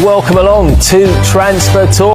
welcome along to Transfer Talk.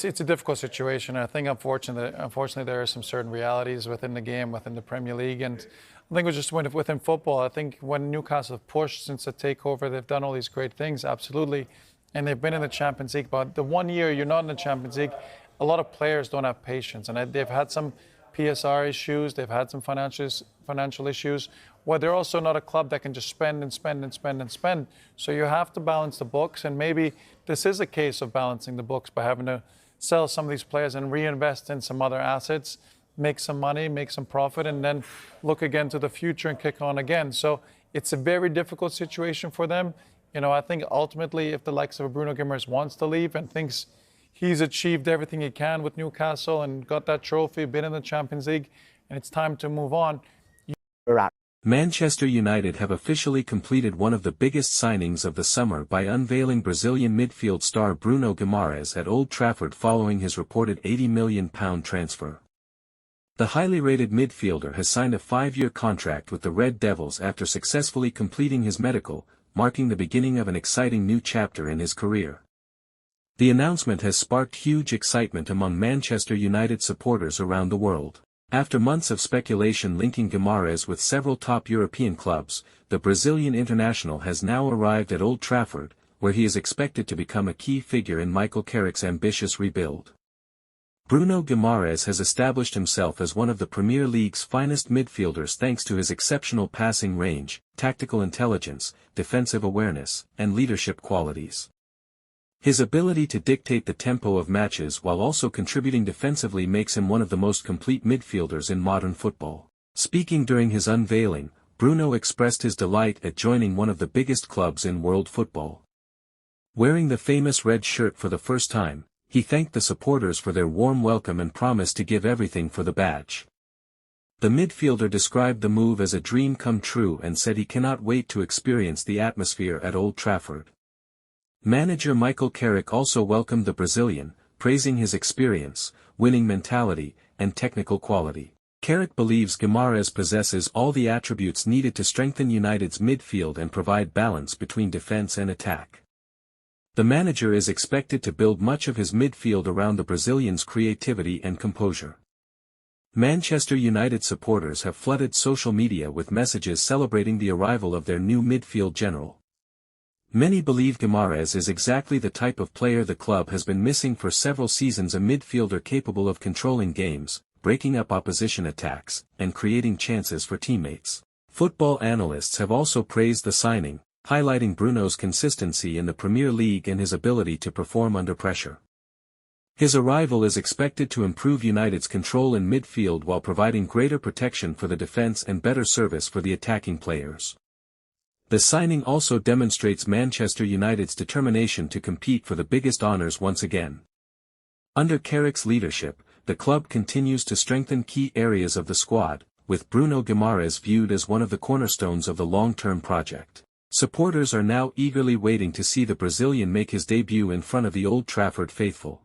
It's a difficult situation. I think unfortunately there are some certain realities within the game, within the Premier League, and I think it was just within football. I think when Newcastle have pushed since the takeover, they've done all these great things, absolutely, and they've been in the Champions League. But the 1 year you're not in the Champions League, a lot of players don't have patience, and they've had some PSR issues, they've had some financial issues, where they're also not a club that can just spend and spend and spend and spend. So you have to balance the books, and maybe this is a case of balancing the books by having to sell some of these players and reinvest in some other assets, make some money, make some profit, and then look again to the future and kick on again. So it's a very difficult situation for them. You know, I think ultimately if the likes of Bruno Guimarães wants to leave and thinks he's achieved everything he can with Newcastle and got that trophy, been in the Champions League, and it's time to move on. Manchester United have officially completed one of the biggest signings of the summer by unveiling Brazilian midfield star Bruno Guimarães at Old Trafford following his reported £80 million transfer. The highly rated midfielder has signed a 5-year contract with the Red Devils after successfully completing his medical, marking the beginning of an exciting new chapter in his career. The announcement has sparked huge excitement among Manchester United supporters around the world. After months of speculation linking Guimarães with several top European clubs, the Brazilian international has now arrived at Old Trafford, where he is expected to become a key figure in Michael Carrick's ambitious rebuild. Bruno Guimarães has established himself as one of the Premier League's finest midfielders thanks to his exceptional passing range, tactical intelligence, defensive awareness, and leadership qualities. His ability to dictate the tempo of matches while also contributing defensively makes him one of the most complete midfielders in modern football. Speaking during his unveiling, Bruno expressed his delight at joining one of the biggest clubs in world football. Wearing the famous red shirt for the first time, he thanked the supporters for their warm welcome and promised to give everything for the badge. The midfielder described the move as a dream come true and said he cannot wait to experience the atmosphere at Old Trafford. Manager Michael Carrick also welcomed the Brazilian, praising his experience, winning mentality, and technical quality. Carrick believes Guimarães possesses all the attributes needed to strengthen United's midfield and provide balance between defense and attack. The manager is expected to build much of his midfield around the Brazilian's creativity and composure. Manchester United supporters have flooded social media with messages celebrating the arrival of their new midfield general. Many believe Guimarães is exactly the type of player the club has been missing for several seasons, a midfielder capable of controlling games, breaking up opposition attacks, and creating chances for teammates. Football analysts have also praised the signing, highlighting Bruno's consistency in the Premier League and his ability to perform under pressure. His arrival is expected to improve United's control in midfield while providing greater protection for the defense and better service for the attacking players. The signing also demonstrates Manchester United's determination to compete for the biggest honours once again. Under Carrick's leadership, the club continues to strengthen key areas of the squad, with Bruno Guimarães viewed as one of the cornerstones of the long-term project. Supporters are now eagerly waiting to see the Brazilian make his debut in front of the Old Trafford faithful.